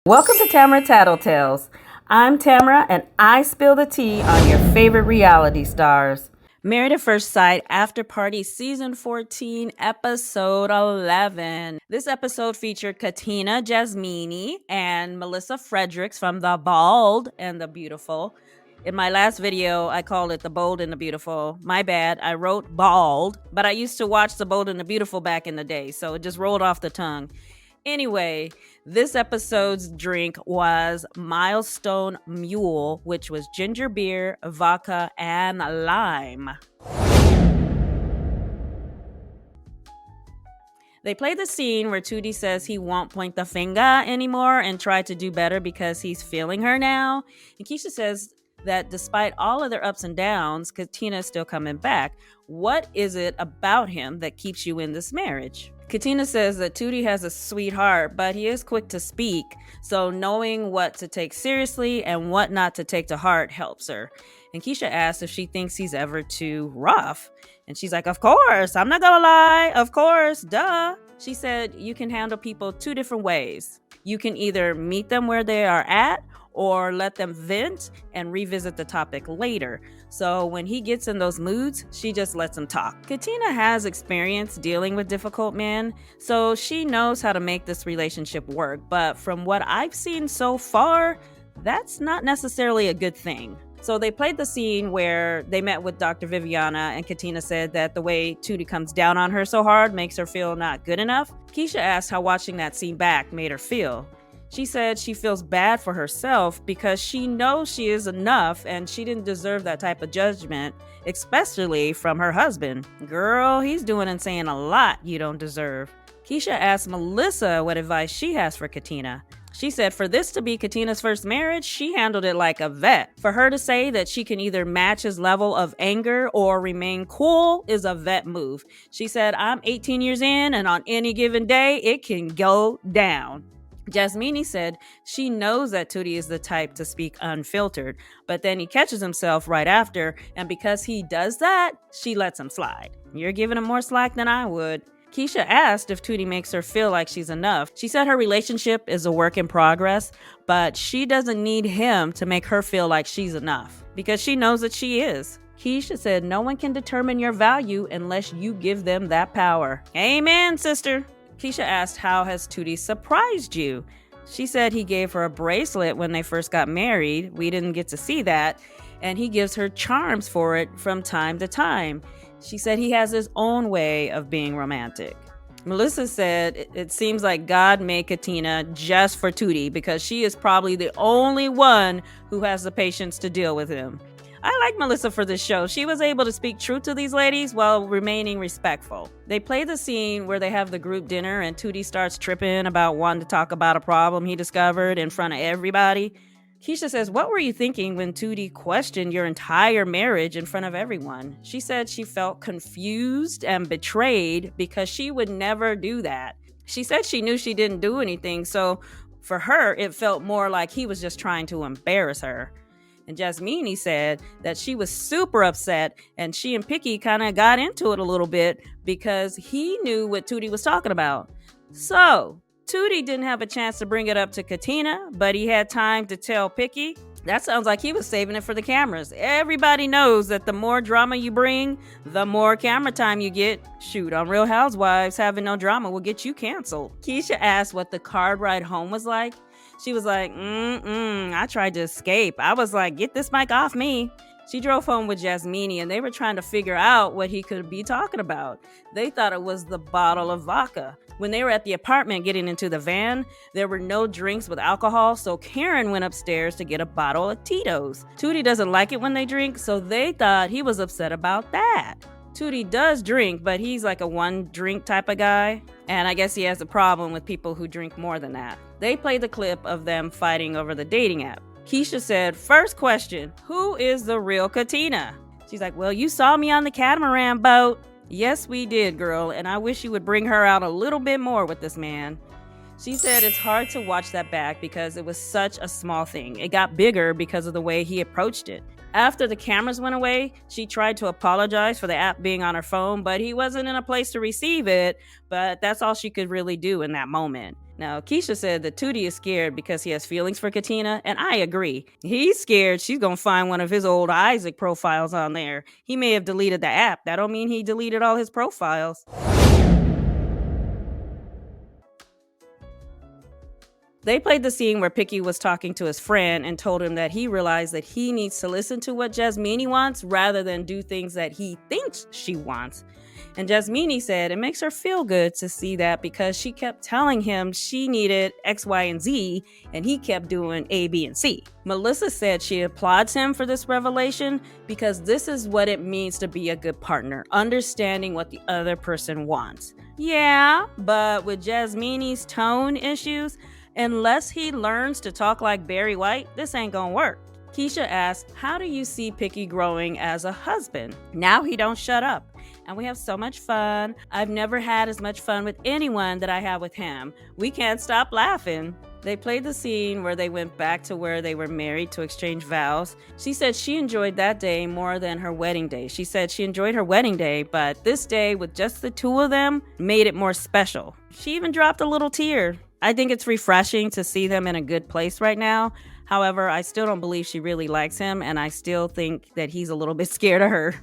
Welcome to Tamara Tattletales. I'm Tamara, and I spill the tea on your favorite reality stars. Married at First Sight, AfterParty Season 14, Episode 11. This episode featured Katina, Jasmina, and Melissa Fredricks from The Bald and the Beautiful. In my last video, I called it The Bold and the Beautiful. My bad, I wrote Bald, but I used to watch The Bold and the Beautiful back in the day, so it just rolled off the tongue. Anyway, this episode's drink was Milestone Mule, which was ginger beer, vodka, and lime. They played the scene where Tootie says he won't point the finger anymore and try to do better because he's feeling her now. And Keisha says that despite all of their ups and downs, Katina is still coming back. What is it about him that keeps you in this marriage? Katina says that Tootie has a sweet heart, but he is quick to speak, so knowing what to take seriously and what not to take to heart helps her. And Keisha asks if she thinks he's ever too rough. And she's like, of course, I'm not gonna lie, of course, duh. She said you can handle people two different ways. You can either meet them where they are at or let them vent and revisit the topic later. So when he gets in those moods, she just lets him talk. Katina has experience dealing with difficult men, so she knows how to make this relationship work. But from what I've seen so far, that's not necessarily a good thing. So they played the scene where they met with Dr. Viviana, and Katina said that the way Tootie comes down on her so hard makes her feel not good enough. Keisha asked how watching that scene back made her feel. She said she feels bad for herself because she knows she is enough and she didn't deserve that type of judgment, especially from her husband. Girl, he's doing and saying a lot you don't deserve. Keisha asked Melissa what advice she has for Katina. She said for this to be Katina's first marriage, she handled it like a vet. For her to say that she can either match his level of anger or remain cool is a vet move. She said, I'm 18 years in and on any given day, it can go down. Jasmina said she knows that Tootie is the type to speak unfiltered, but then he catches himself right after, and because he does that, she lets him slide. You're giving him more slack than I would. Keisha asked if Tootie makes her feel like she's enough. She said her relationship is a work in progress, but she doesn't need him to make her feel like she's enough, because she knows that she is. Keisha said no one can determine your value unless you give them that power. Amen, sister. Keisha asked, how has Tootie surprised you? She said he gave her a bracelet when they first got married. We didn't get to see that. And he gives her charms for it from time to time. She said he has his own way of being romantic. Melissa said it seems like God made Katina just for Tootie because she is probably the only one who has the patience to deal with him. I like Melissa for this show. She was able to speak truth to these ladies while remaining respectful. They play the scene where they have the group dinner and Tootie starts tripping about wanting to talk about a problem he discovered in front of everybody. Keisha says, what were you thinking when Tootie questioned your entire marriage in front of everyone? She said she felt confused and betrayed because she would never do that. She said she knew she didn't do anything, so for her, it felt more like he was just trying to embarrass her. And Jasmina said that she was super upset and she and Picky kind of got into it a little bit because he knew what Tootie was talking about. So, Tootie didn't have a chance to bring it up to Katina, but he had time to tell Picky. That sounds like he was saving it for the cameras. Everybody knows that the more drama you bring, the more camera time you get. Shoot, on Real Housewives, having no drama will get you canceled. Keisha asked what the car ride home was like. She was like, I tried to escape. I was like, get this mic off me. She drove home with Jasmina and they were trying to figure out what he could be talking about. They thought it was the bottle of vodka. When they were at the apartment getting into the van, there were no drinks with alcohol, so Karen went upstairs to get a bottle of Tito's. Tootie doesn't like it when they drink, so they thought he was upset about that. Tootie does drink, but he's like a one drink type of guy. And I guess he has a problem with people who drink more than that. They played the clip of them fighting over the dating app. Keisha said, first question, who is the real Katina? She's like, well, you saw me on the catamaran boat. Yes, we did, girl. And I wish you would bring her out a little bit more with this man. She said it's hard to watch that back because it was such a small thing. It got bigger because of the way he approached it. After the cameras went away, she tried to apologize for the app being on her phone, but he wasn't in a place to receive it. But that's all she could really do in that moment. Now, Keisha said that Tootie is scared because he has feelings for Katina, and I agree. He's scared she's gonna find one of his old Isaac profiles on there. He may have deleted the app. That don't mean he deleted all his profiles. They played the scene where Picky was talking to his friend and told him that he realized that he needs to listen to what Jasmine wants rather than do things that he thinks she wants. And Jasmine said it makes her feel good to see that because she kept telling him she needed X, Y, and Z, and he kept doing A, B, and C. Melissa said she applauds him for this revelation because this is what it means to be a good partner, understanding what the other person wants. Yeah, but with Jasmine's tone issues, unless he learns to talk like Barry White, this ain't gonna work. Keisha asked, how do you see Picky growing as a husband? Now he don't shut up. And we have so much fun. I've never had as much fun with anyone that I have with him. We can't stop laughing. They played the scene where they went back to where they were married to exchange vows. She said she enjoyed that day more than her wedding day. She said she enjoyed her wedding day, but this day with just the two of them made it more special. She even dropped a little tear. I think it's refreshing to see them in a good place right now. However, I still don't believe she really likes him, and I still think that he's a little bit scared of her.